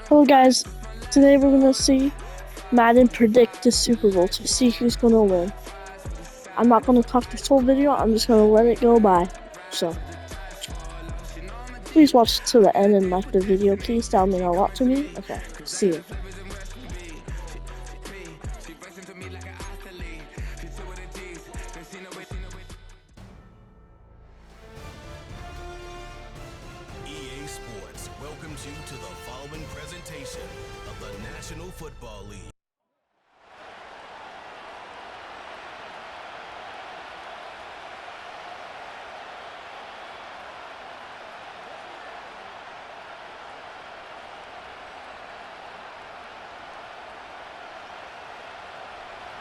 Hello guys, today we're gonna see Madden predict the Super Bowl to see who's gonna win. I'm not gonna talk this whole video, I'm just gonna let it go by. So, please watch to the end and like the video, please. That'll mean a lot to me. Okay, see you. EA Sports welcomes you to the following presentation of the National Football League.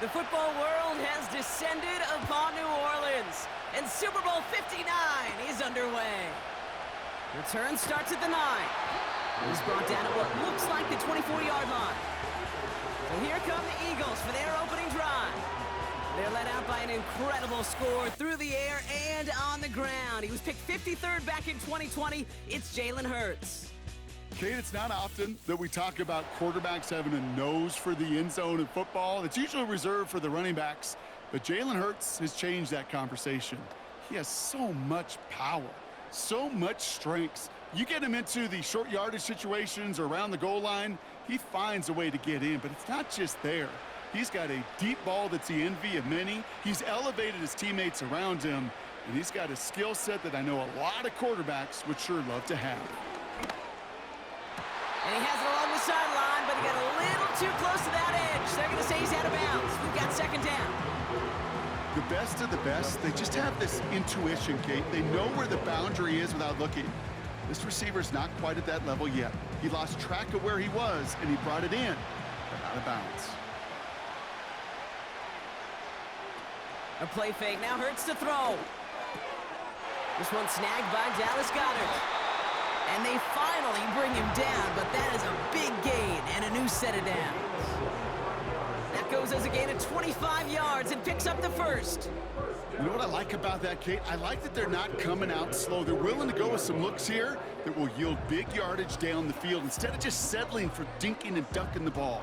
The football world has descended upon New Orleans, and Super Bowl 59 is underway. Return starts at the 9. He's brought down at what looks like the 24-yard line. So here come the Eagles for their opening drive. They're led out by an incredible score through the air and on the ground. He was picked 53rd back in 2020. It's Jalen Hurts. Kate, it's not often that we talk about quarterbacks having a nose for the end zone in football. It's usually reserved for the running backs, but Jalen Hurts has changed that conversation. He has so much power, so much strength. You get him into the short yardage situations or around the goal line, he finds a way to get in, but it's not just there. He's got a deep ball that's the envy of many. He's elevated his teammates around him, and he's got a skill set that I know a lot of quarterbacks would sure love to have. And he has it along the sideline, but he got a little too close to that edge. They're going to say he's out of bounds. We've got second down. The best of the best, they just have this intuition, Kate. They know where the boundary is without looking. This receiver's not quite at that level yet. He lost track of where he was, and he brought it in, but out of bounds. A play fake now Hurts to throw. This one snagged by Dallas Goedert. And they finally bring him down, but that is a big gain and a new set of downs. That goes as a gain of 25 yards and picks up the first. You know what I like about that, Kate? I like that they're not coming out slow. They're willing to go with some looks here that will yield big yardage down the field instead of just settling for dinking and ducking the ball.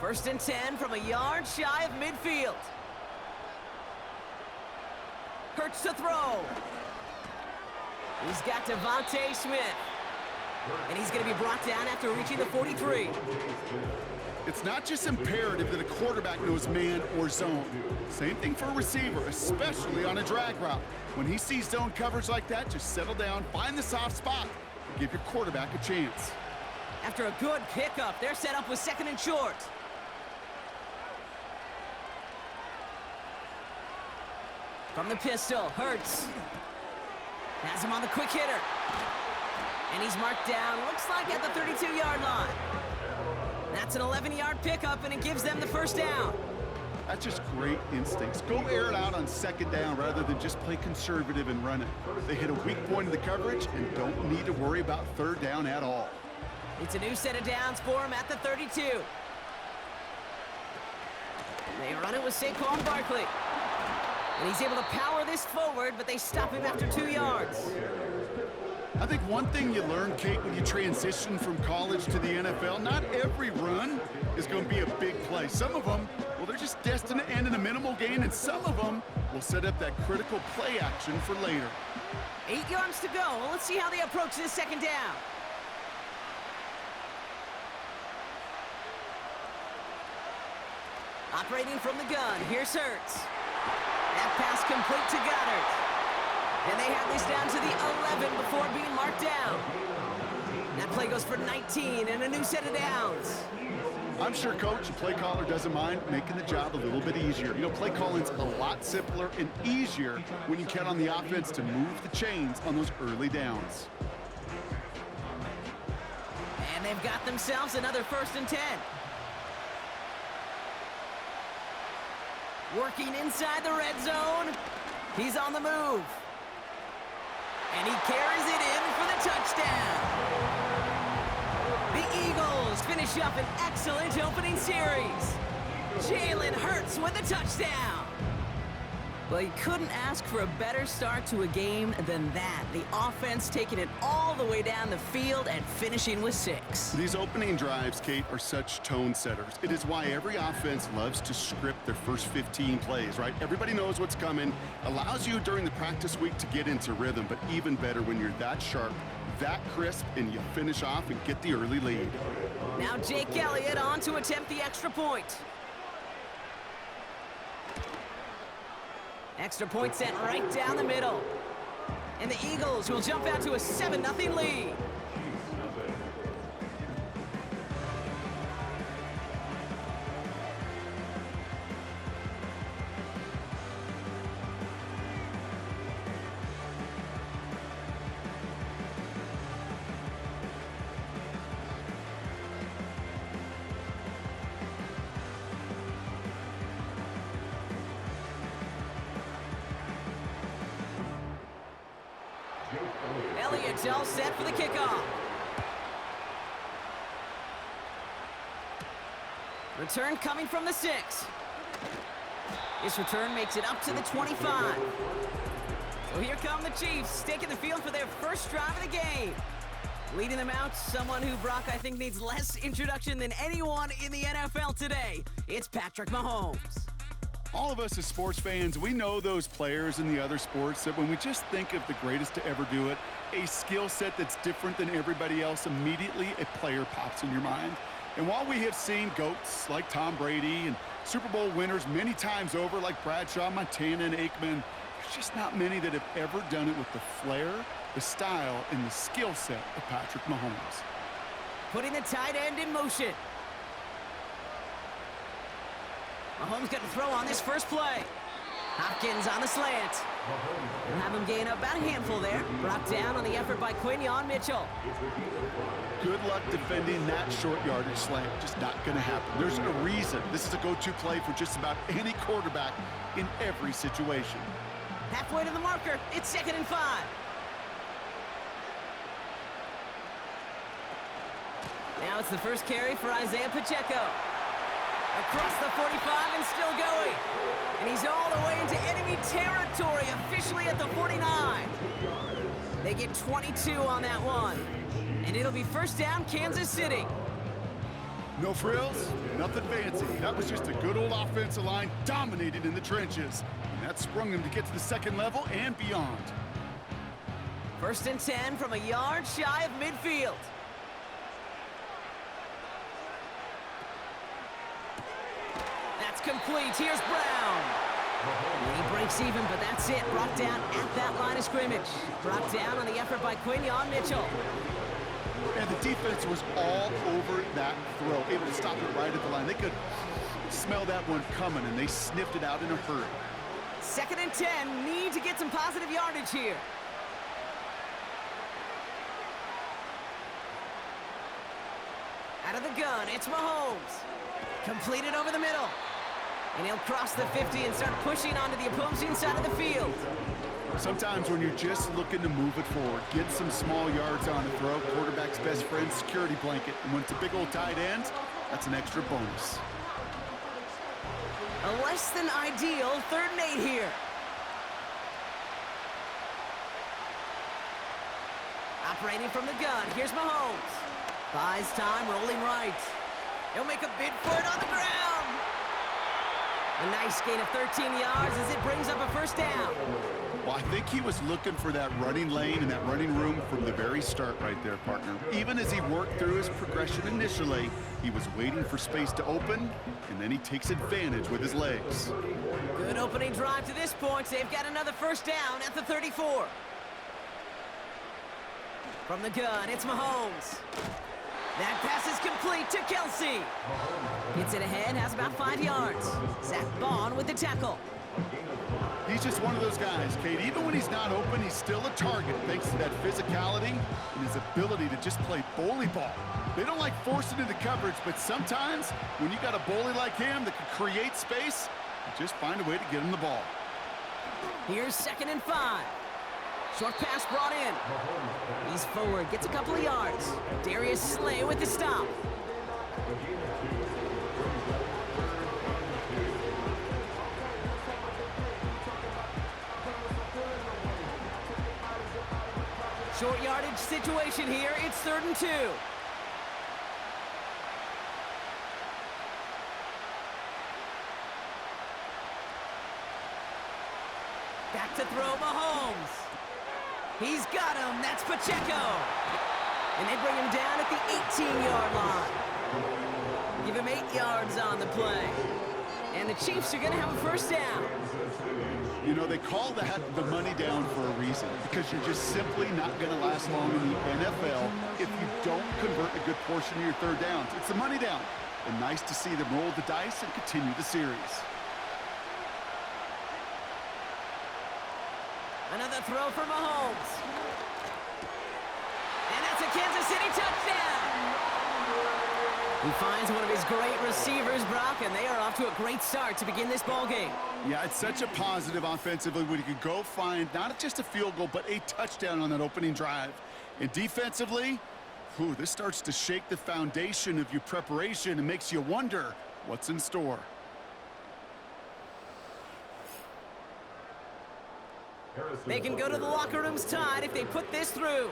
First and 10 from a yard shy of midfield. Hurts to throw. He's got Devontae Smith. And he's going to be brought down after reaching the 43. It's not just imperative that a quarterback knows man or zone. Same thing for a receiver, especially on a drag route. When he sees zone coverage like that, just settle down, find the soft spot, and give your quarterback a chance. After a good pickup, they're set up with second and short. From the pistol, Hurts has him on the quick hitter. And he's marked down, looks like at the 32-yard line. That's an 11-yard pickup, and it gives them the first down. That's just great instincts. Go air it out on second down rather than just play conservative and run it. They hit a weak point in the coverage and don't need to worry about third down at all. It's a new set of downs for him at the 32. They run it with Saquon Barkley. And he's able to power this forward, but they stop him after 2 yards. I think one thing you learn, Kate, when you transition from college to the NFL, not every run is going to be a big play. Some of them, well, they're just destined to end in a minimal gain, and some of them will set up that critical play action for later. 8 yards to go. Well, let's see how they approach this second down. Operating from the gun, here's Hurts. That pass complete to Goedert. And they have this down to the 11 before being marked down. That play goes for 19 and a new set of downs. I'm sure, Coach, the play caller doesn't mind making the job a little bit easier. You know, play calling's a lot simpler and easier when you count on the offense to move the chains on those early downs. And they've got themselves another first and 10. Working inside the red zone. He's on the move. And he carries it in for the touchdown. The Eagles finish up an excellent opening series. Jalen Hurts with a touchdown. Well, you couldn't ask for a better start to a game than that. The offense taking it all the way down the field and finishing with 6. These opening drives, Kate, are such tone setters. It is why every offense loves to script their first 15 plays, right? Everybody knows what's coming, allows you during the practice week to get into rhythm, but even better when you're that sharp, that crisp, and you finish off and get the early lead. Now Jake Elliott on to attempt the extra point. Extra point sent right down the middle. And the Eagles will jump out to a 7-0 lead. Elliott's all set for the kickoff. Return coming from the 6. This return makes it up to the 25. So here come the Chiefs, taking the field for their first drive of the game. Leading them out, someone who Brock I think needs less introduction than anyone in the NFL today. It's Patrick Mahomes. All of us as sports fans, we know those players in the other sports that when we just think of the greatest to ever do it, a skill set that's different than everybody else, immediately a player pops in your mind. And while we have seen GOATs like Tom Brady and Super Bowl winners many times over like Bradshaw, Montana, and Aikman, there's just not many that have ever done it with the flair, the style, and the skill set of Patrick Mahomes. Putting the tight end in motion. Mahomes got to throw on this first play. Hopkins on the slant. We'll have him gain about a handful there. Brought down on the effort by Quinyon Mitchell. Good luck defending that short yardage slant. Just not going to happen. There's a reason. This is a go-to play for just about any quarterback in every situation. Halfway to the marker. It's 2nd and 5. Now it's the first carry for Isaiah Pacheco. Across the 45 and still going. And he's all the way into enemy territory, officially at the 49. They get 22 on that one. And it'll be first down, Kansas City. No frills, nothing fancy. That was just a good old offensive line dominated in the trenches. And that sprung them to get to the second level and beyond. 1st and 10 from a yard shy of midfield. That's complete. Here's Brown. He breaks even, but that's it. Brought down at that line of scrimmage. Brought down on the effort by Quinyon Mitchell. And the defense was all over that throw, able to stop it right at the line. They could smell that one coming, and they sniffed it out in a hurry. 2nd and 10. Need to get some positive yardage here. Out of the gun, it's Mahomes. Completed over the middle. And he'll cross the 50 and start pushing onto the opposing side of the field. Sometimes when you're just looking to move it forward, get some small yards on a throw, quarterback's best friend, security blanket. And when it's a big old tight end, that's an extra bonus. A less than ideal 3rd and 8 here. Operating from the gun, here's Mahomes. Buys time, rolling right. He'll make a bid for it on the ground. A nice gain of 13 yards as it brings up a first down. Well, I think he was looking for that running lane and that running room from the very start right there, partner. Even as he worked through his progression initially, he was waiting for space to open, and then he takes advantage with his legs. Good opening drive to this point. They've got another first down at the 34. From the gun, it's Mahomes. That pass is complete to Kelsey. Gets it ahead, has about 5 yards. Zach Bond with the tackle. He's just one of those guys, Kate. Even when he's not open, he's still a target thanks to that physicality and his ability to just play bully ball. They don't like forcing into coverage, but sometimes when you got a bully like him that can create space, you just find a way to get him the ball. Here's 2nd and 5. Short pass brought in. He's forward, gets a couple of yards. Darius Slay with the stop. Short yardage situation here. It's 3rd and 2. Back to throw, Mahomes. He's got him. That's Pacheco. And they bring him down at the 18-yard line. Give him 8 yards on the play. And the Chiefs are going to have a first down. You know, they call that the money down for a reason, because you're just simply not going to last long in the NFL if you don't convert a good portion of your 3rd downs. It's the money down. And nice to see them roll the dice and continue the series. Another throw for Mahomes. And that's a Kansas City touchdown. He finds one of his great receivers, Brock, and they are off to a great start to begin this ball game. Yeah, it's such a positive offensively when you can go find not just a field goal, but a touchdown on that opening drive. And defensively, this starts to shake the foundation of your preparation and makes you wonder what's in store. They can go to the locker rooms tied if they put this through.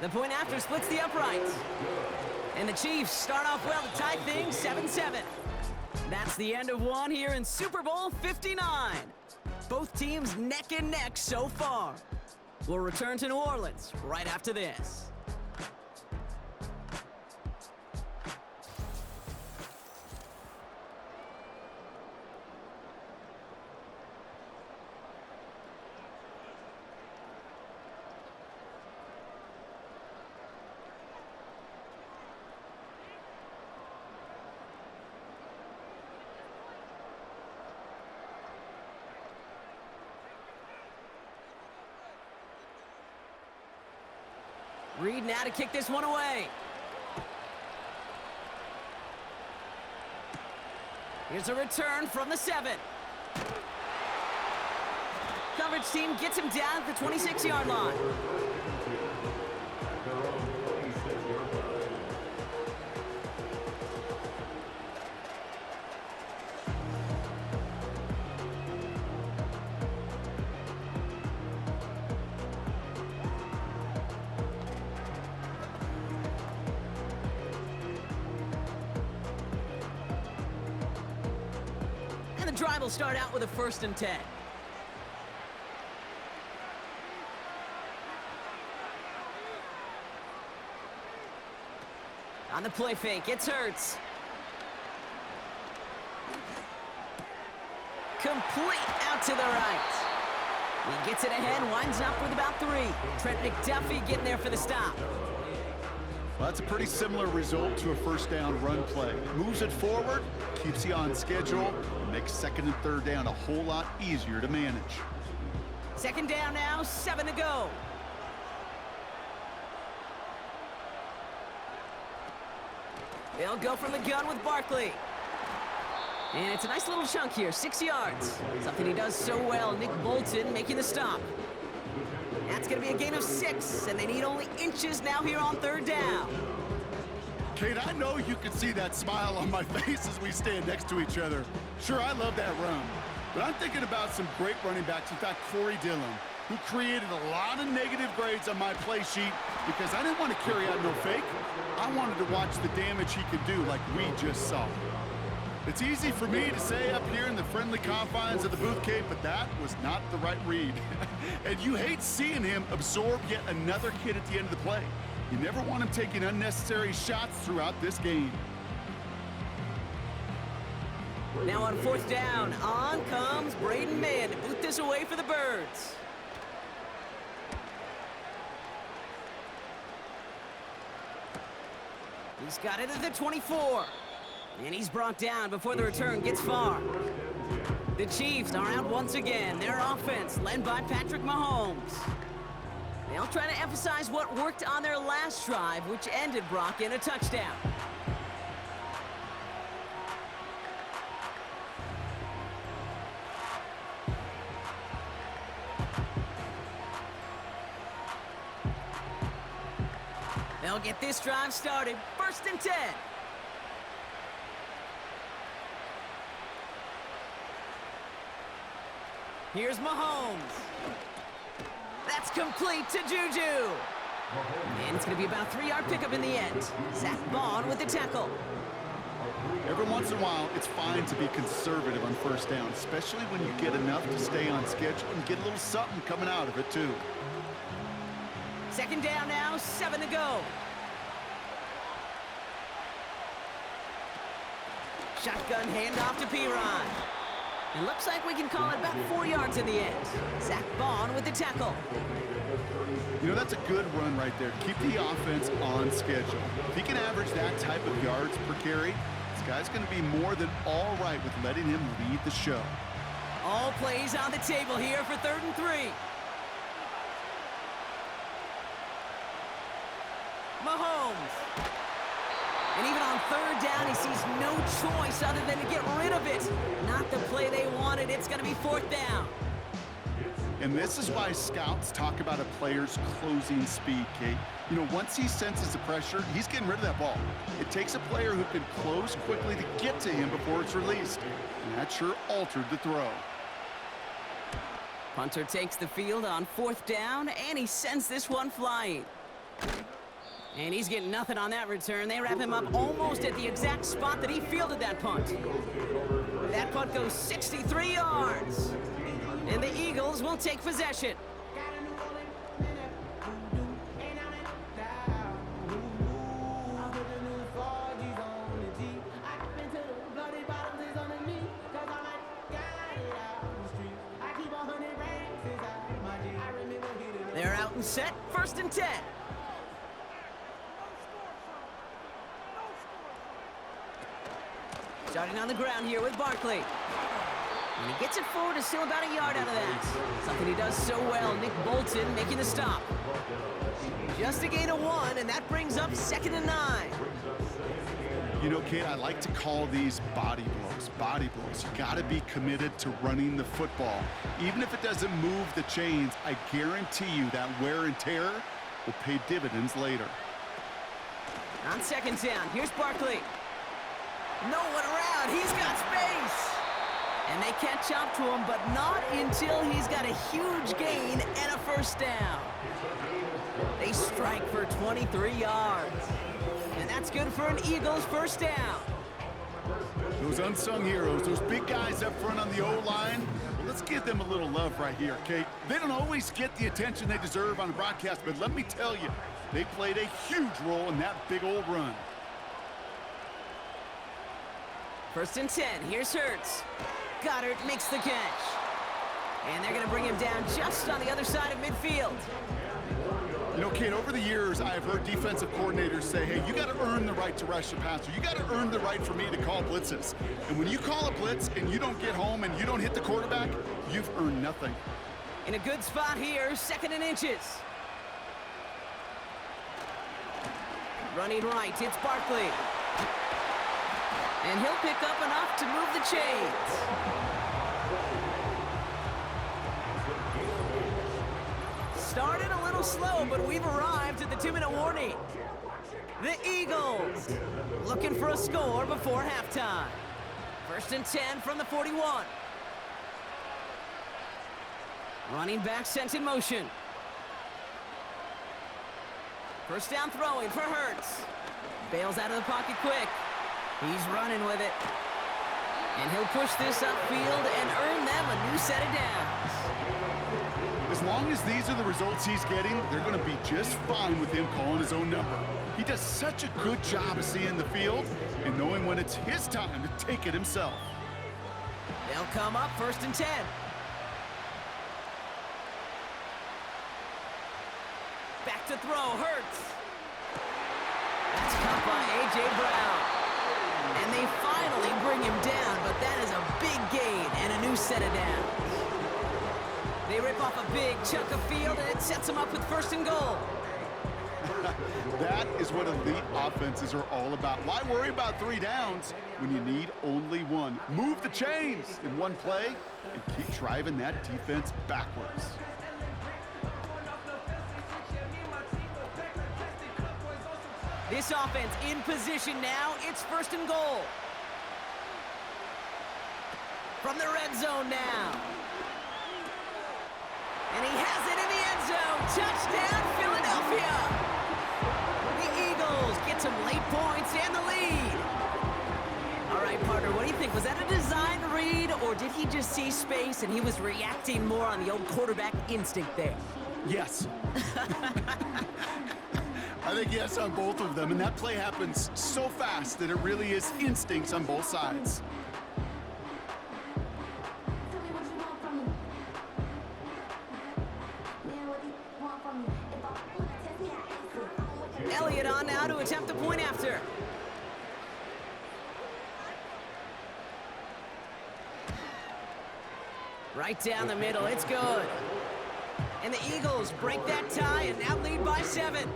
The point after splits the uprights. And the Chiefs start off well to tie things 7-7. That's the end of one here in Super Bowl 59. Both teams neck and neck so far. We'll return to New Orleans right after this. Reed now to kick this one away. Here's a return from the 7. Coverage team gets him down at the 26-yard line. And the drive will start out with a 1st and 10. On the play fake, it's Hurts. Complete out to the right. He gets it ahead, winds up with about 3. Trent McDuffie getting there for the stop. Well, that's a pretty similar result to a 1st down run play. Moves it forward, keeps you on schedule, and makes 2nd and 3rd down a whole lot easier to manage. 2nd down now, 7 to go. They'll go from the gun with Barkley. And it's a nice little chunk here, 6 yards. Something he does so well, Nick Bolton making the stop. That's going to be a gain of 6, and they need only inches now here on 3rd down. Kate, I know you can see that smile on my face as we stand next to each other. Sure, I love that run. But I'm thinking about some great running backs. In fact, Corey Dillon, who created a lot of negative grades on my play sheet because I didn't want to carry out no fake. I wanted to watch the damage he could do like we just saw. It's easy for me to say up here in the friendly confines of the booth, Kate, but that was not the right read. And you hate seeing him absorb yet another hit at the end of the play. You never want him taking unnecessary shots throughout this game. Now on 4th down, on comes Braden Mann to boot this away for the Birds. He's got it at the 24. And he's brought down before the return gets far. The Chiefs are out once again. Their offense led by Patrick Mahomes. They'll try to emphasize what worked on their last drive, which ended Brock in a touchdown. They'll get this drive started. 1st and 10. Here's Mahomes. That's complete to Juju. And it's going to be about a 3-yard pickup in the end. Zach Bond with the tackle. Every once in a while, it's fine to be conservative on first down, especially when you get enough to stay on schedule and get a little something coming out of it, too. Second down now, 7 to go. Shotgun handoff to Piron. It looks like we can call it about 4 yards in the end. Zach Bond with the tackle. You know, that's a good run right there. Keep the offense on schedule. If he can average that type of yards per carry, this guy's going to be more than all right with letting him lead the show. All plays on the table here for 3rd and 3. Mahomes. And even on 3rd down, he sees no choice other than to get rid of it. Not the play they wanted. It's going to be 4th down. And this is why scouts talk about a player's closing speed, Kate. You know, once he senses the pressure, he's getting rid of that ball. It takes a player who can close quickly to get to him before it's released. And that sure altered the throw. Punter takes the field on 4th down, and he sends this one flying. And he's getting nothing on that return. They wrap him up almost at the exact spot that he fielded that punt. That punt goes 63 yards. And the Eagles will take possession. They're out and set, 1st and 10. Starting on the ground here with Barkley. And he gets it forward to still about a yard out of that. Something he does so well. Nick Bolton making the stop. Just a gain of 1, and that brings up 2nd and 9. You know, Kate, I like to call these body blows. Body blows. You got to be committed to running the football. Even if it doesn't move the chains, I guarantee you that wear and tear will pay dividends later. On 2nd down, here's Barkley. No one around. He's got space. And they catch up to him, but not until he's got a huge gain and a 1st down. They strike for 23 yards. And that's good for an Eagles 1st down. Those unsung heroes, those big guys up front on the O-line, well, let's give them a little love right here, Kate. They don't always get the attention they deserve on the broadcast, but let me tell you, they played a huge role in that big old run. 1st and 10, here's Hurts. Goddard makes the catch. And they're going to bring him down just on the other side of midfield. You know, Kate, over the years, I have heard defensive coordinators say, hey, you got to earn the right to rush the passer. You got to earn the right for me to call blitzes. And when you call a blitz and you don't get home and you don't hit the quarterback, you've earned nothing. In a good spot here, 2nd and inches. Running right, it's Barkley. And he'll pick up enough to move the chains. Started a little slow, but we've arrived at the 2-minute warning. The Eagles looking for a score before halftime. 1st and 10 from the 41. Running back sent in motion. 1st down throwing for Hurts. Bails out of the pocket quick. He's running with it. And he'll push this upfield and earn them a new set of downs. As long as these are the results he's getting, they're going to be just fine with him calling his own number. He does such a good job of seeing the field and knowing when it's his time to take it himself. They'll come up 1st and 10. Back to throw, Hurts. That's caught by A.J. Brown. And they finally bring him down, but that is a big gain and a new set of downs. They rip off a big chunk of field, and it sets them up with 1st and goal. That is what elite offenses are all about. Why worry about 3 downs when you need only 1? Move the chains in one play and keep driving that defense backwards. This offense in position now. It's 1st and goal. From the red zone now. has it in the end zone. Touchdown, Philadelphia. The Eagles get some late points and the lead. All right, partner, what do you think? Was that a design read, or did he just see space and he was reacting more on the old quarterback instinct there? Yes. I think yes on both of them, and that play happens so fast that it really is instincts on both sides. Elliott on now to attempt the point after. Right down the middle, it's good. And the Eagles break that tie and now lead by 7.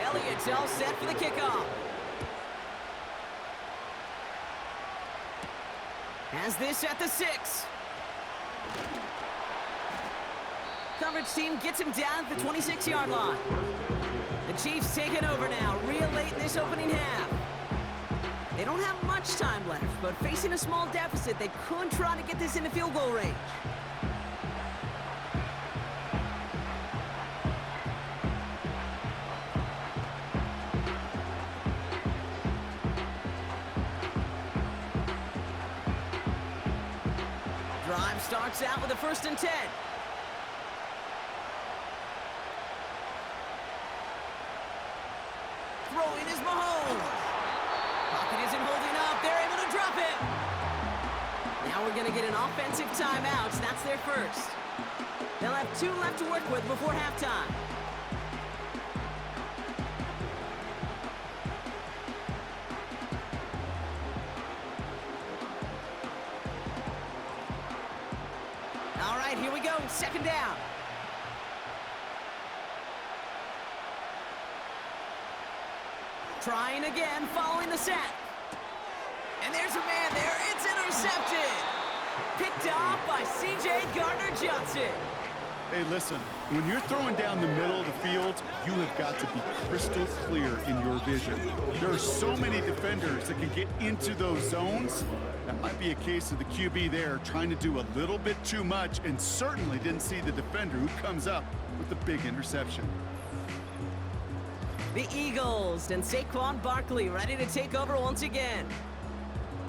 Elliott's all set for the kickoff. Has this at the 6. Coverage team gets him down at the 26-yard line. The Chiefs take it over now, real late in this opening half. They don't have much time left, but facing a small deficit, they could try to get this into field goal range. Drive starts out with a 1st and 10. Throwing is Mahomes. Pocket isn't holding up. They're able to drop it. Now we're going to get an offensive timeout. That's their first. They'll have 2 left to work with before halftime. All right, here we go. 2nd down. Trying again, following the sack. And there's a man there. It's intercepted. Picked off by C.J. Gardner-Johnson. Hey, listen, when you're throwing down the middle of the field, you have got to be crystal clear in your vision. There are so many defenders that can get into those zones. That might be a case of the QB there trying to do a little bit too much and certainly didn't see the defender who comes up with the big interception. The Eagles and Saquon Barkley ready to take over once again.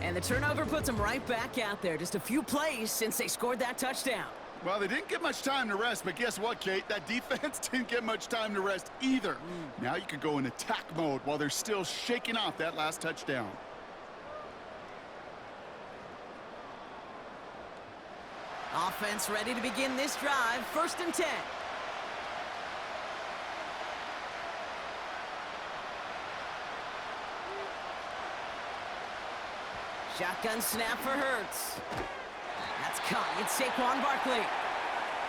And the turnover puts them right back out there. Just a few plays since they scored that touchdown. Well, they didn't get much time to rest, but guess what, Kate? That defense didn't get much time to rest either. Now you could go in attack mode while they're still shaking off that last touchdown. Offense ready to begin this drive. 1st and 10. Shotgun snap for Hurts. That's caught. It's Saquon Barkley.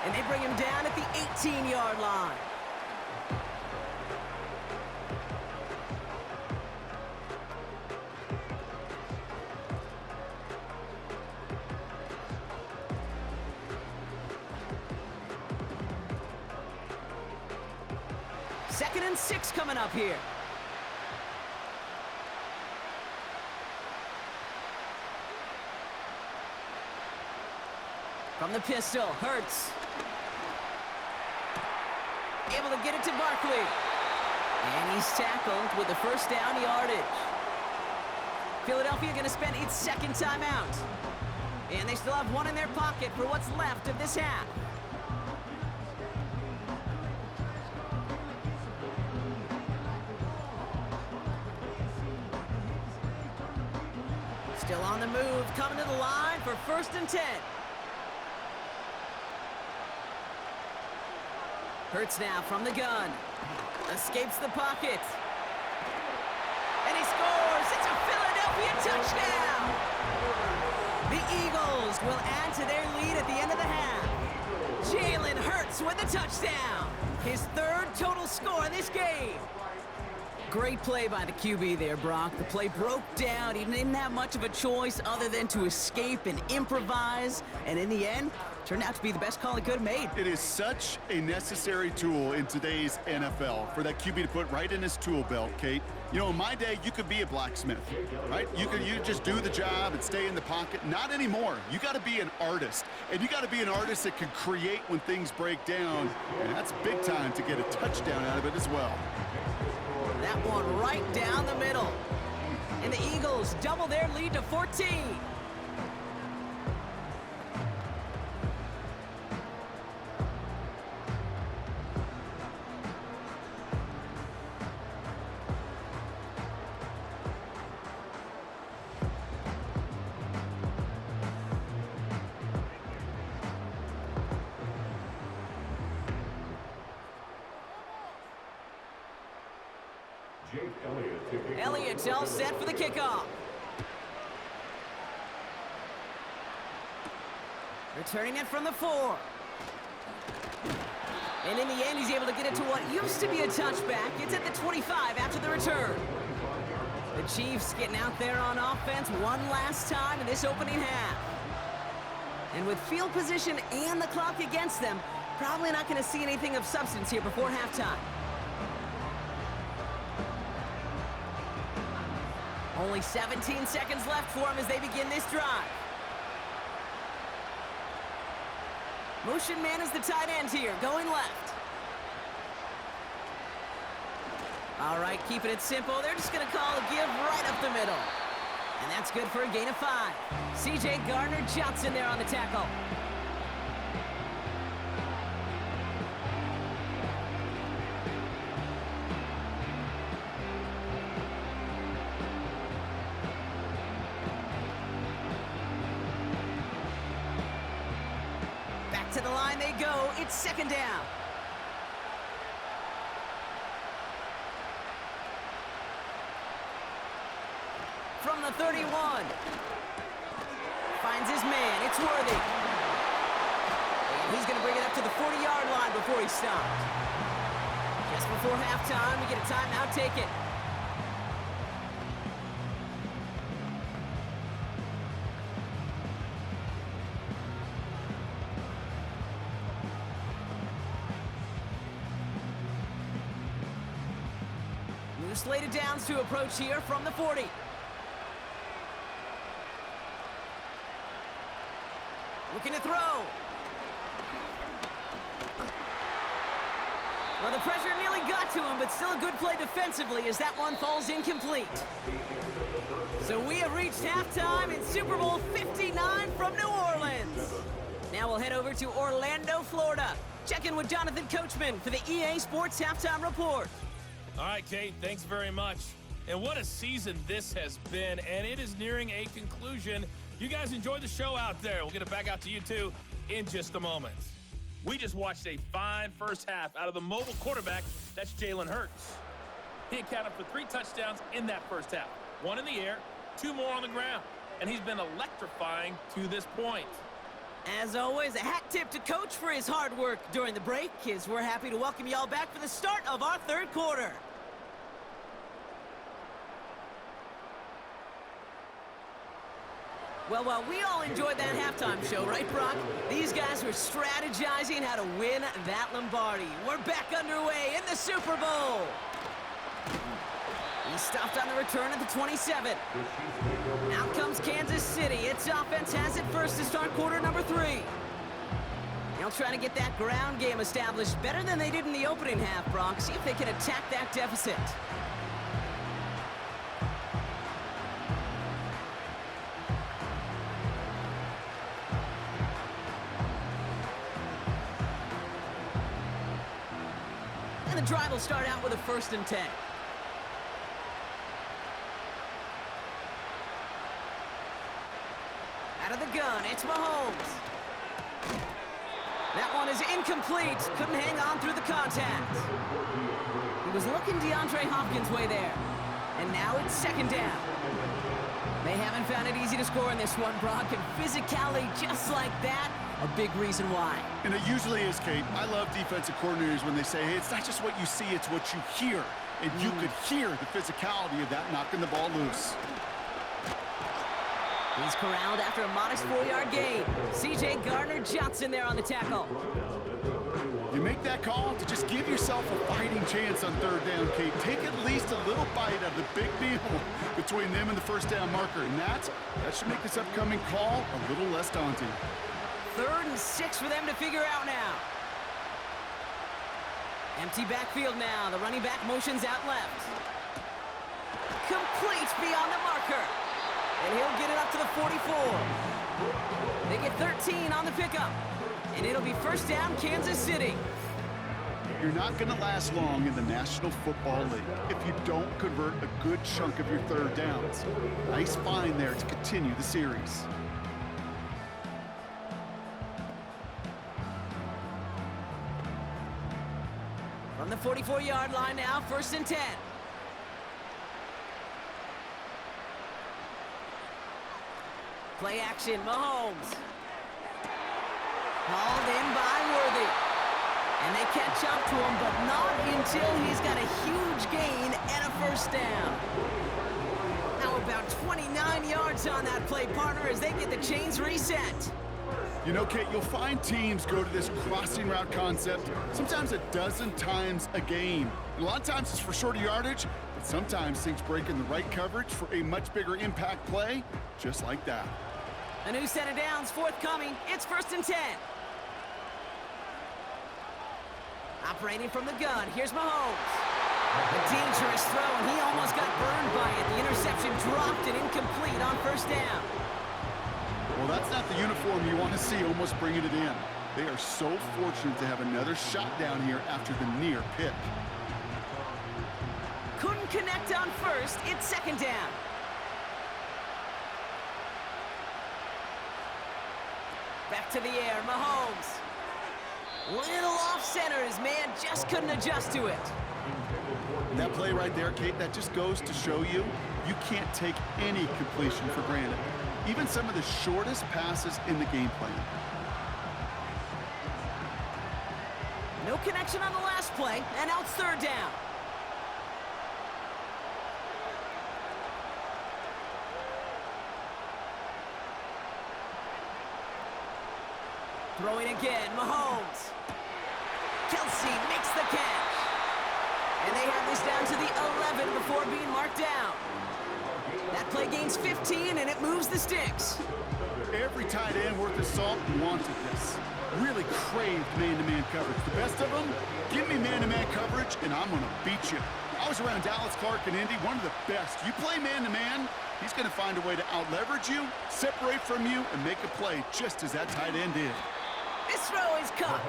And they bring him down at the 18-yard line. Second and 6 coming up here. From the pistol, Hurts. Able to get it to Barkley. And he's tackled with the 1st down yardage. Philadelphia going to spend its 2nd timeout. And they still have 1 in their pocket for what's left of this half. Still on the move, coming to the line for 1st and 10. Hurts now from the gun. Escapes the pocket. And he scores! It's a Philadelphia touchdown! The Eagles will add to their lead at the end of the half. Jalen Hurts with a touchdown. His 3rd total score in this game. Great play by the QB there, Brock. The play broke down. He didn't have much of a choice other than to escape and improvise. And in the end, turned out to be the best call he could have made. It is such a necessary tool in today's NFL for that QB to put right in his tool belt, Kate. You know, in my day, you could be a blacksmith, right? You just do the job and stay in the pocket. Not anymore. You got to be an artist. And you got to be an artist that can create when things break down. And that's big time to get a touchdown out of it as well. That one right down the middle. And the Eagles double their lead to 14. Elliott's all set for the kickoff. Returning it from the 4. And in the end, he's able to get it to what used to be a touchback. It's at the 25 after the return. The Chiefs getting out there on offense one last time in this opening half. And with field position and the clock against them, probably not going to see anything of substance here before halftime. Only 17 seconds left for him as they begin this drive. Motion man is the tight end here, going left. All right, keeping it simple. They're just going to call a give right up the middle. And that's good for a gain of 5. C.J. Gardner-Johnson there on the tackle. To the line they go. It's second down. From the 31. Finds his man. It's Worthy. And he's going to bring it up to the 40-yard line before he stops. Just before halftime, we get a timeout. Take it. Slated downs to approach here from the 40. Looking to throw. Well, the pressure nearly got to him, but still a good play defensively as that one falls incomplete. So we have reached halftime in Super Bowl 59 from New Orleans. Now we'll head over to Orlando, Florida. Check in with Jonathan Coachman for the EA Sports Halftime Report. All right, Kate, thanks very much. And what a season this has been, and it is nearing a conclusion. You guys enjoy the show out there. We'll get it back out to you, too, in just a moment. We just watched a fine first half out of the mobile quarterback. That's Jalen Hurts. He accounted for 3 touchdowns in that first half. 1 in the air, 2 more on the ground. And he's been electrifying to this point. As always, a hat tip to Coach for his hard work during the break, as we're happy to welcome y'all back for the start of our third quarter. Well, while we all enjoyed that halftime show, right, Brock? These guys were strategizing how to win that Lombardi. We're back underway in the Super Bowl. He stopped on the return at the 27. Out comes Kansas City. Its offense has it first to start quarter number 3. They'll try to get that ground game established better than they did in the opening half, Brock. See if they can attack that deficit. And the drive will start out with a 1st and 10. Out of the gun, it's Mahomes. That one is incomplete. Couldn't hang on through the contact. He was looking DeAndre Hopkins' way there. And now it's second down. They haven't found it easy to score in this one, Brock. And physicality just like that a big reason why. And it usually is, Kate. I love defensive coordinators when they say, hey, it's not just what you see, it's what you hear. And you could hear the physicality of that knocking the ball loose. He's corralled after a modest 4-yard gain. C.J. Gardner-Johnson there on the tackle. You make that call to just give yourself a fighting chance on third down, Kate. Take at least a little bite of the big meal between them and the first down marker. And that should make this upcoming call a little less daunting. 3rd and 6 for them to figure out now. Empty backfield now. The running back motions out left. Complete beyond the marker. And he'll get it up to the 44. They get 13 on the pickup. And it'll be first down, Kansas City. You're not going to last long in the National Football League if you don't convert a good chunk of your third downs. Nice find there to continue the series. From the 44-yard line now, 1st and 10. Play action, Mahomes. Hauled in by Worthy. And they catch up to him, but not until he's got a huge gain and a first down. How about 29 yards on that play, partner, as they get the chains reset? You know, Kate, you'll find teams go to this crossing route concept sometimes a dozen times a game. And a lot of times it's for shorter yardage, but sometimes things break in the right coverage for a much bigger impact play, just like that. A new set of downs forthcoming. It's 1st and 10. Operating from the gun, here's Mahomes. A dangerous throw, and he almost got burned by it. The interception dropped and incomplete on first down. Well, that's not the uniform you want to see almost bringing it in. They are so fortunate to have another shot down here after the near pick. Couldn't connect on first. It's 2nd down. Back to the air, Mahomes. Little off center, his man just couldn't adjust to it. And that play right there, Kate, that just goes to show you, you can't take any completion for granted. Even some of the shortest passes in the game plan. No connection on the last play, and now it's 3rd down. Throwing again, Mahomes. Kelsey makes the catch. And they have this down to the 11 before being marked down. That play gains 15, and it moves the sticks. Every tight end worth his salt wanted this. Really craved man-to-man coverage. The best of them, give me man-to-man coverage, and I'm going to beat you. I was around Dallas Clark and Indy, one of the best. You play man-to-man, he's going to find a way to out-leverage you, separate from you, and make a play just as that tight end did. This throw is caught.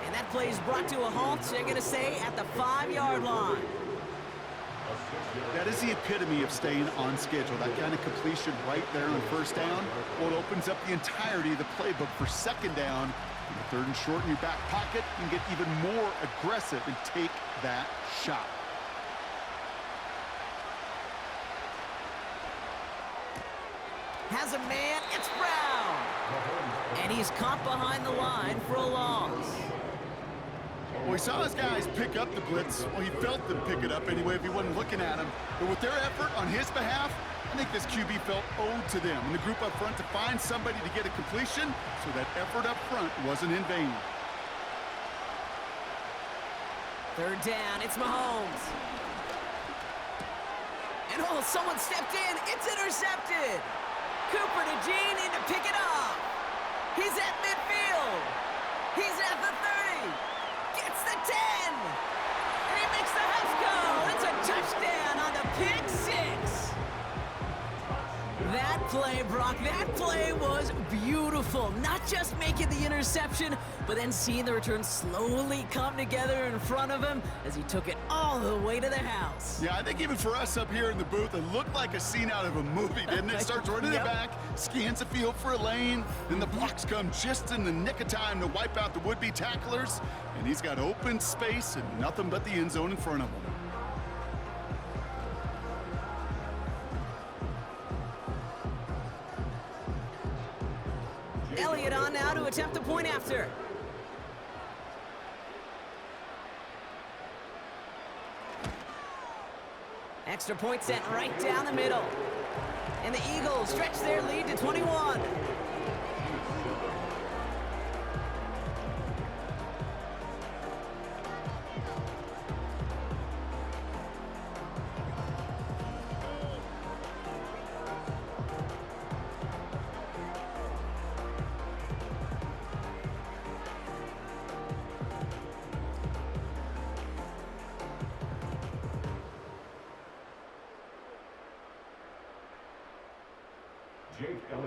And that play is brought to a halt, they're going to say, at the 5-yard line. That is the epitome of staying on schedule. That kind of completion right there on first down. Well, it opens up the entirety of the playbook for 2nd down. And the 3rd and short in your back pocket, you can get even more aggressive and take that shot. Has a man, it's Brown. And he's caught behind the line for a loss. Well, he saw his guys pick up the blitz. Well, he felt them pick it up anyway if he wasn't looking at him. But with their effort on his behalf, I think this QB felt owed to them and the group up front to find somebody to get a completion, so that effort up front wasn't in vain. 3rd down, it's Mahomes. And oh, someone stepped in. It's intercepted. Cooper to Gene in to pick it up. He's at midfield. He's at the 30. Gets the 10. And he makes the house go. It's a touchdown on the pick 6. That play, Brock, that play was beautiful. Not just making the interception, but then seeing the return slowly come together in front of him as he took it all the way to the house. Yeah, I think even for us up here in the booth, it looked like a scene out of a movie, didn't it? Starts running it back, scans the field for a lane, then the blocks come just in the nick of time to wipe out the would-be tacklers, and he's got open space and nothing but the end zone in front of him. Elliott on now to attempt the point after. Extra point sent right down the middle. And the Eagles stretch their lead to 21.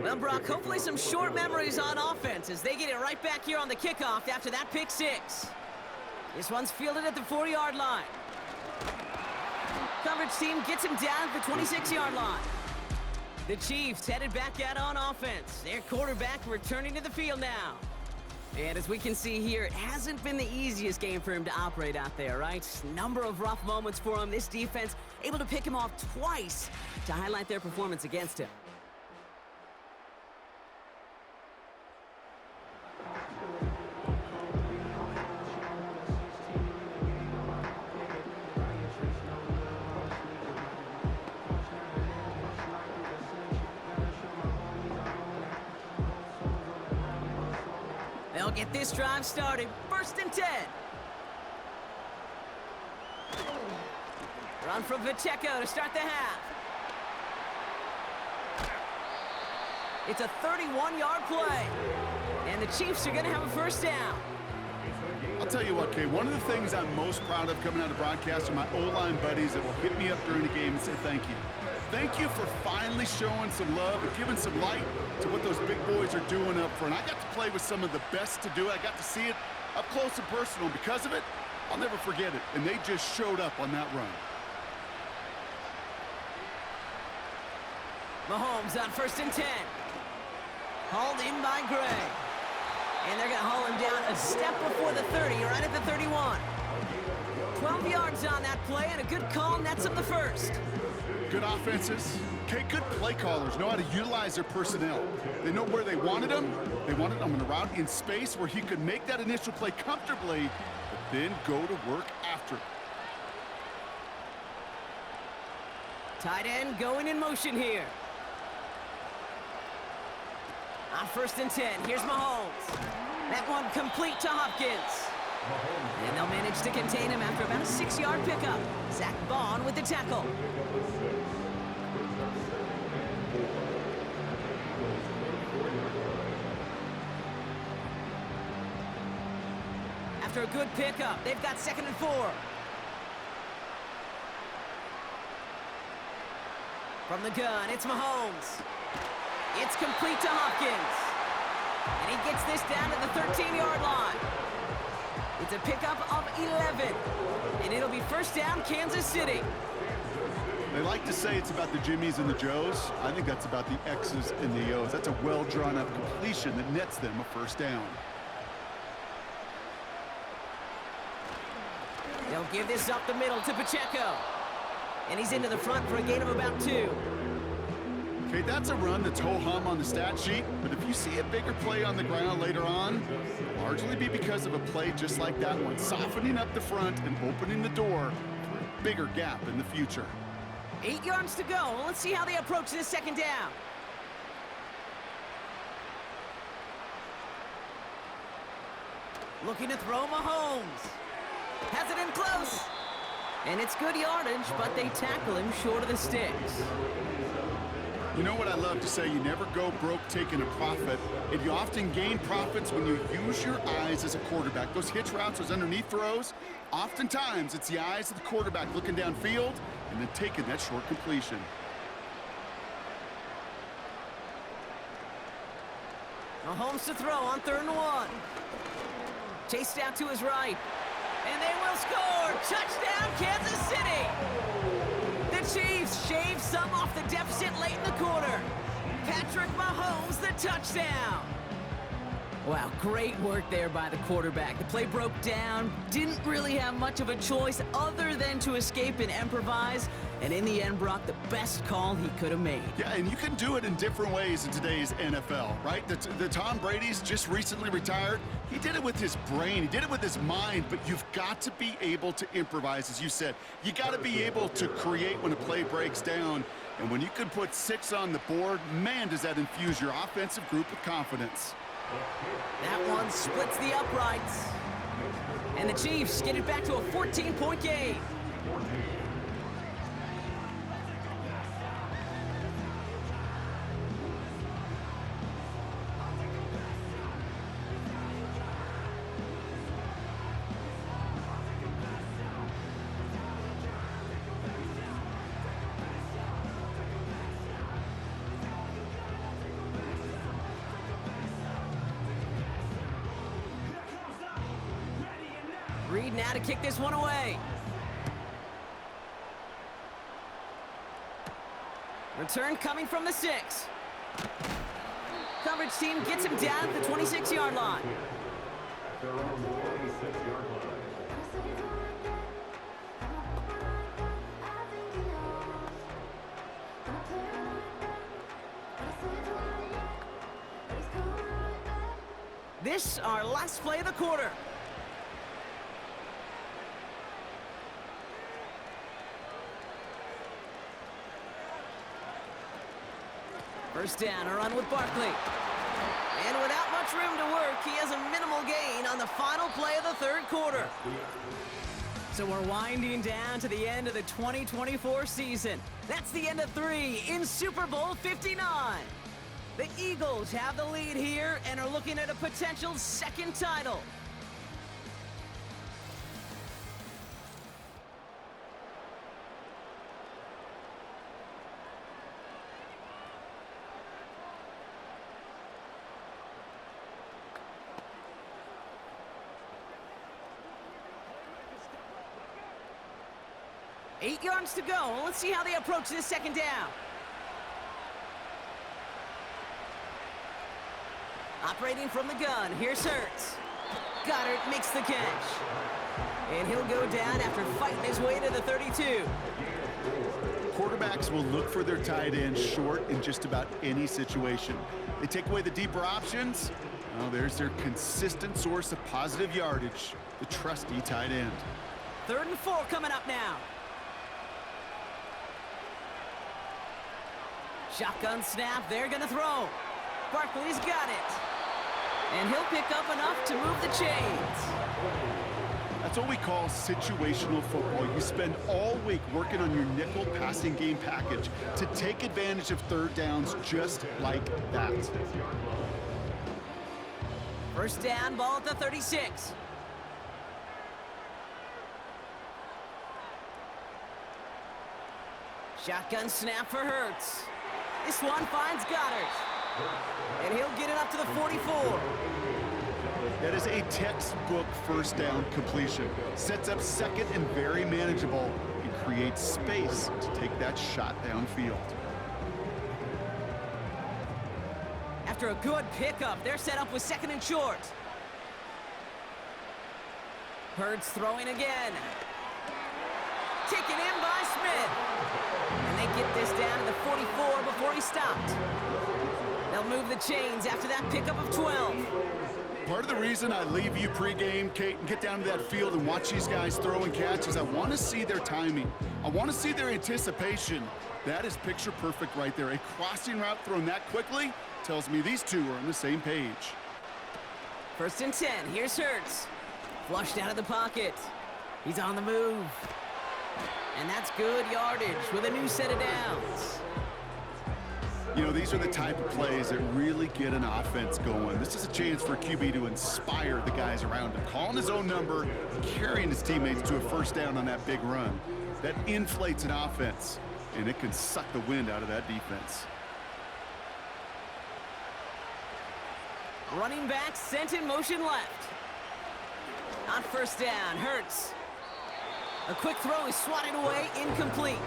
Well, Brock, hopefully some short memories on offense as they get it right back here on the kickoff after that pick six. This one's fielded at the 4-yard line. Coverage team gets him down at the 26-yard line. The Chiefs headed back out on offense. Their quarterback returning to the field now. And as we can see here, it hasn't been the easiest game for him to operate out there, right? Number of rough moments for him. This defense able to pick him off twice to highlight their performance against him. They'll get this drive started. 1st and 10. Run from Pacheco to start the half. It's a 31-yard play. And the Chiefs are going to have a first down. I'll tell you what, Kay, one of the things I'm most proud of coming out of broadcast are my O-line buddies that will hit me up during the game and say thank you. Thank you for finally showing some love and giving some light to what those big boys are doing up front. I got to play with some of the best to do it. I got to see it up close and personal. Because of it, I'll never forget it. And they just showed up on that run. Mahomes on 1st and 10. Hauled in by Gray. And they're going to haul him down a step before the 30, right at the 31. 12 yards on that play, and a good call nets up the first. Good offenses. Okay, good play callers know how to utilize their personnel. They know where they wanted them. They wanted them in a route in space where he could make that initial play comfortably, but then go to work after it. Tight end going in motion here. On 1st and 10, here's Mahomes. That one complete to Hopkins. And they'll manage to contain him after about a 6-yard pickup. Zach Bond with the tackle. After a good pickup, they've got 2nd and 4. From the gun, it's Mahomes. It's complete to Hopkins. And he gets this down to the 13-yard line. It's a pickup of 11. And it'll be first down, Kansas City. They like to say it's about the Jimmies and the Joes. I think that's about the X's and the O's. That's a well-drawn-up completion that nets them a first down. They'll give this up the middle to Pacheco. And he's into the front for a gain of about 2. Okay, that's a run that's ho-hum on the stat sheet, but if you see a bigger play on the ground later on, it'll largely be because of a play just like that one, softening up the front and opening the door for a bigger gap in the future. 8 yards to go. Let's see how they approach this 2nd down. Looking to throw Mahomes. Has it in close. And it's good yardage, but they tackle him short of the sticks. You know what I love to say? You never go broke taking a profit, and you often gain profits when you use your eyes as a quarterback. Those hitch routes, those underneath throws, oftentimes it's the eyes of the quarterback looking downfield and then taking that short completion. Mahomes to throw on 3rd and 1. Chased out to his right. And they will score! Touchdown, Kansas City! The Chiefs shave some off the deficit late in the quarter. Patrick Mahomes, the touchdown. Wow, great work there by the quarterback. The play broke down, didn't really have much of a choice other than to escape and improvise, and in the end brought the best call he could have made. Yeah, and you can do it in different ways in today's NFL, right? The Tom Brady's just recently retired. He did it with his brain. He did it with his mind, but you've got to be able to improvise, as you said. You got to be able to create when a play breaks down. And when you can put 6 on the board, man, does that infuse your offensive group with confidence. That one splits the uprights. And the Chiefs get it back to a 14-point game. Reed now to kick this one away. Return coming from the 6. Coverage team gets him down at the 26-yard line. This our last play of the quarter. First down, a run with Barkley. And without much room to work, he has a minimal gain on the final play of the third quarter. So we're winding down to the end of the 2024 season. That's the end of 3 in Super Bowl 59. The Eagles have the lead here and are looking at a potential second title. Eight yards to go. Let's see how they approach this second down. Operating from the gun, here's Hurts. Goddard makes the catch. And he'll go down after fighting his way to the 32. Quarterbacks will look for their tight end short in just about any situation. They take away the deeper options. Well, there's their consistent source of positive yardage, the trusty tight end. 3rd and 4 coming up now. Shotgun snap, they're gonna throw. Barkley's got it. And he'll pick up enough to move the chains. That's what we call situational football. You spend all week working on your nickel passing game package to take advantage of third downs just like that. First down, ball at the 36. Shotgun snap for Hurts. This one finds Goddard. And he'll get it up to the 44. That is a textbook first down completion. Sets up second and very manageable and creates space to take that shot downfield. After a good pickup, they're set up with 2nd and short. Hurts throwing again. Taken in by Smith. And they get this down to the 44 before he stopped. They'll move the chains after that pickup of 12. Part of the reason I leave you pregame, Kate, and get down to that field and watch these guys throw and catch is I want to see their timing. I want to see their anticipation. That is picture perfect right there. A crossing route thrown that quickly tells me these two are on the same page. 1st and 10, here's Hurts. Flushed out of the pocket. He's on the move. And that's good yardage with a new set of downs. You know, these are the type of plays that really get an offense going. This is a chance for a QB to inspire the guys around him, calling his own number, carrying his teammates to a first down on that big run. That inflates an offense, and it can suck the wind out of that defense. Running back sent in motion left. On first down, Hurts. A quick throw is swatted away, incomplete.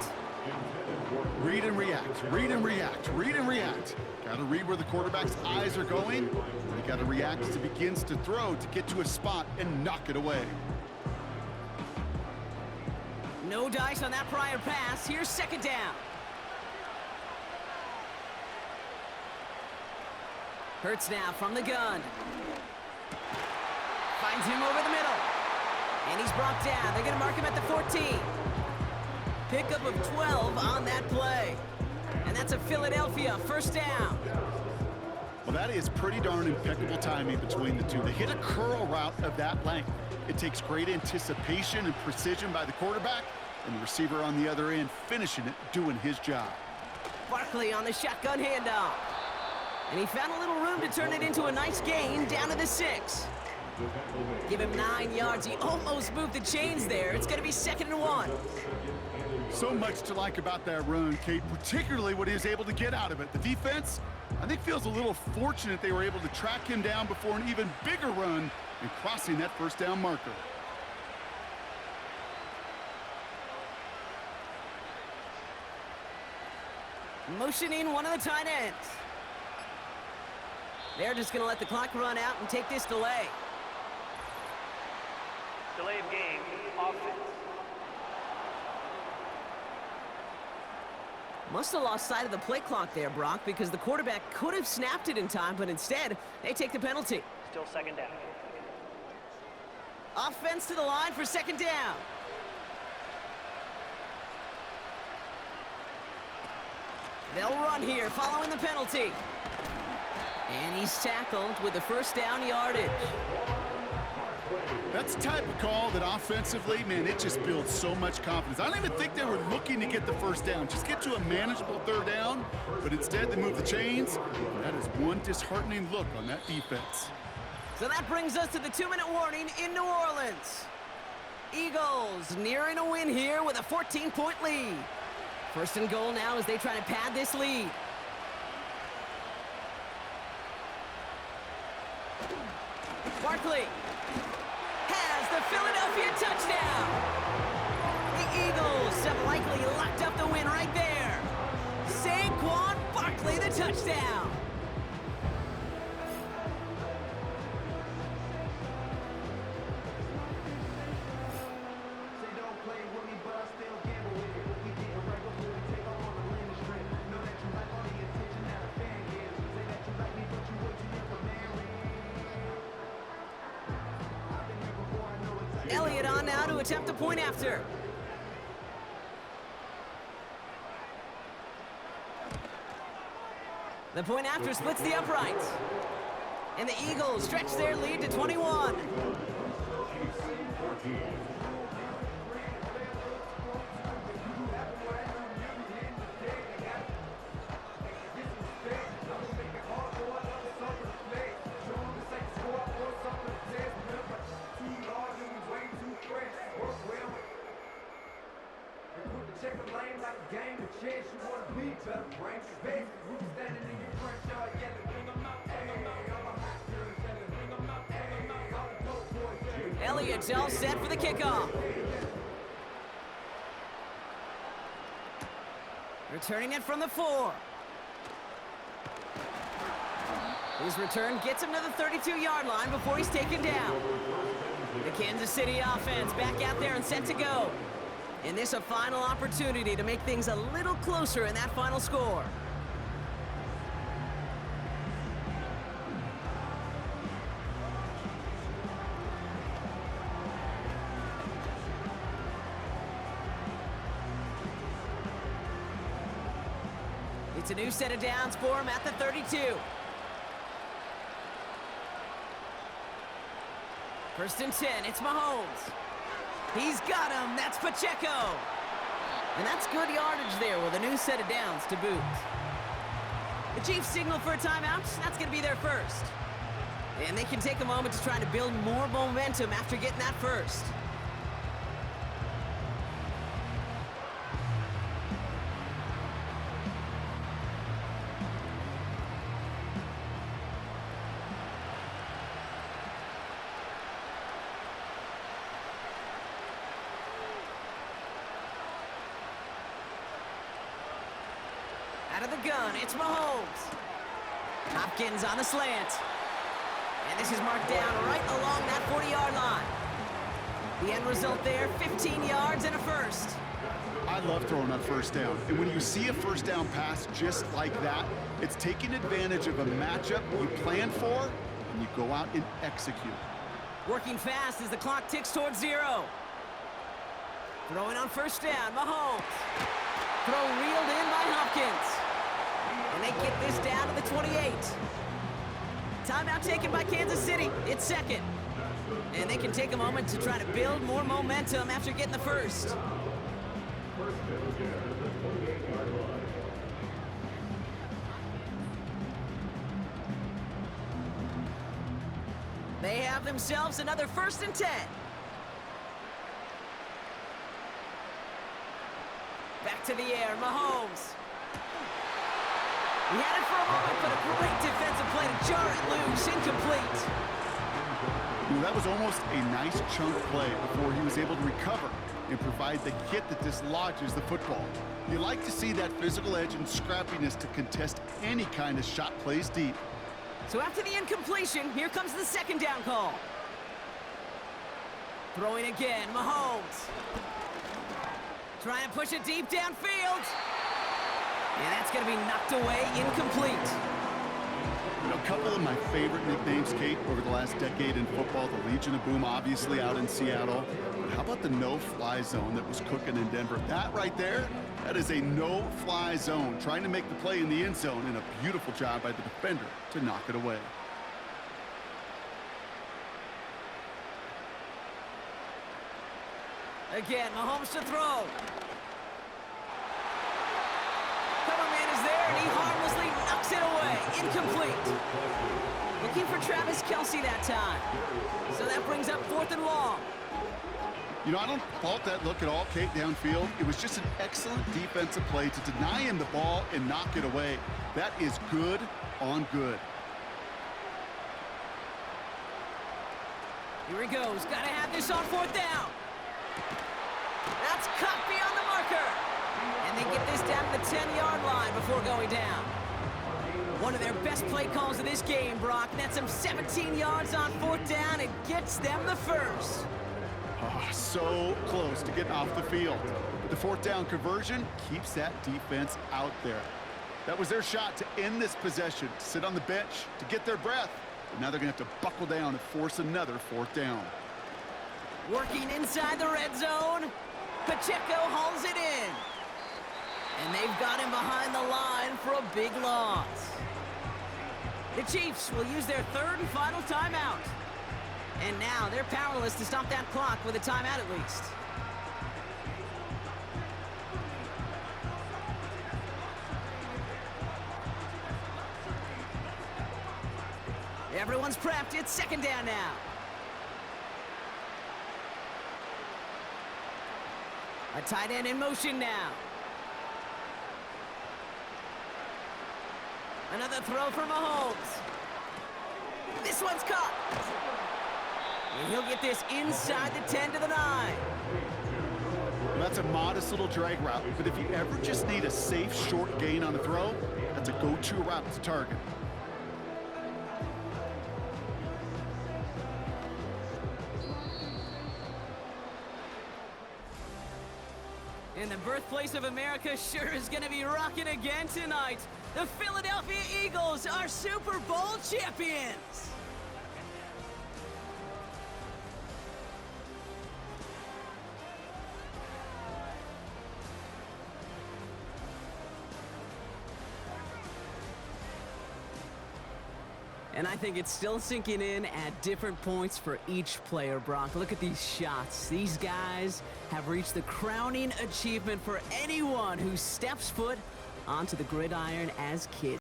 Read and react, read and react, read and react. Got to read where the quarterback's eyes are going. You got to react as he begins to throw to get to a spot and knock it away. No dice on that prior pass. Here's second down. Hurts now from the gun. Finds him over the middle. And he's brought down. They're going to mark him at the 14. Pickup of 12 on that play. And that's a Philadelphia first down. Well, that is pretty darn impeccable timing between the two. They hit a curl route of that length. It takes great anticipation and precision by the quarterback, and the receiver on the other end finishing it, doing his job. Barkley on the shotgun handoff. And he found a little room to turn it into a nice gain down to the 6. Give him 9 yards. He almost moved the chains there. It's going to be 2nd and 1. So much to like about that run, Kate, particularly what he was able to get out of it. The defense, I think, feels a little fortunate they were able to track him down before an even bigger run and crossing that first down marker. Motioning one of the tight ends. They're just going to let the clock run out and take this delay. Delay of game, offense. Must have lost sight of the play clock there, Brock, because the quarterback could have snapped it in time, but instead, they take the penalty. Still second down. Offense to the line for second down. They'll run here following the penalty. And he's tackled with the first down yardage. That's the type of call that offensively, man, it just builds so much confidence. I don't even think they were looking to get the first down, just get to a manageable third down, but instead they move the chains. That is one disheartening look on that defense. So that brings us to the 2-minute warning in New Orleans. Eagles nearing a win here with a 14-point lead. First and goal now as they try to pad this lead. Barkley has the Philadelphia touchdown. The Eagles have likely locked up the win right there. Saquon Barkley, the touchdown. Elliott on now to attempt a point after. The point after splits the uprights. And the Eagles stretch their lead to 21. Elliott's all set for the kickoff. Returning it from the 4. His return gets him to the 32-yard line before he's taken down. The Kansas City offense back out there and set to go. And this a final opportunity to make things a little closer in that final score. It's a new set of downs for him at the 32. First and 10, it's Mahomes. He's got him, that's Pacheco. And that's good yardage there with a new set of downs to boot. The Chiefs signal for a timeout, that's gonna be their first. And they can take a moment to try to build more momentum after getting that first. Out of the gun, it's Mahomes. Hopkins on the slant. And this is marked down right along that 40-yard line. The end result there, 15 yards and a first. I love throwing on first down. And when you see a first down pass just like that, it's taking advantage of a matchup you planned for, and you go out and execute. Working fast as the clock ticks towards 0. Throwing on first down, Mahomes. Throw reeled in by Hopkins. And they get this down to the 28. Timeout taken by Kansas City. It's second. And they can take a moment to try to build more momentum after getting the first. They have themselves another 1st and 10. Back to the air, Mahomes. He had it for a moment, but a great defensive play to jar it loose, incomplete. You know, that was almost a nice chunk play before he was able to recover and provide the hit that dislodges the football. You like to see that physical edge and scrappiness to contest any kind of shot plays deep. So after the incompletion, here comes the 2nd down call. Throwing again, Mahomes. Trying to push it deep downfield. And that's going to be knocked away, incomplete. You know, a couple of my favorite nicknames, Kate, over the last decade in football. The Legion of Boom, obviously, out in Seattle. But how about the no-fly zone that was cooking in Denver? That right there, that is a no-fly zone. Trying to make the play in the end zone, and a beautiful job by the defender to knock it away. Again, Mahomes to throw. Cover man is there, and he harmlessly knocks it away. Incomplete. Looking for Travis Kelce that time. So that brings up 4th and long. You know, I don't fault that look at all, Kate, downfield. It was just an excellent defensive play to deny him the ball and knock it away. That is good on good. Here he goes. Got to have this on 4th down. That's cut beyond the marker. And they get this down to the 10-yard line before going down. One of their best play calls of this game, Brock. Nets them 17 yards on 4th down and gets them the first. Oh, so close to getting off the field. But the 4th down conversion keeps that defense out there. That was their shot to end this possession, to sit on the bench, to get their breath. But now they're going to have to buckle down and force another 4th down. Working inside the red zone. Pacheco hauls it in. And they've got him behind the line for a big loss. The Chiefs will use their 3rd and final timeout. And now they're powerless to stop that clock with a timeout at least. Everyone's prepped. It's 2nd down now. A tight end in motion now. Another throw for Mahomes. This one's caught. And he'll get this inside the 10 to the 9. Well, that's a modest little drag route, but if you ever just need a safe short gain on the throw, that's a go-to route to target. And the birthplace of America sure is going to be rocking again tonight. The Philadelphia Eagles are Super Bowl champions. And I think it's still sinking in at different points for each player, Brock. Look at these shots. These guys have reached the crowning achievement for anyone who steps foot onto the gridiron as kids.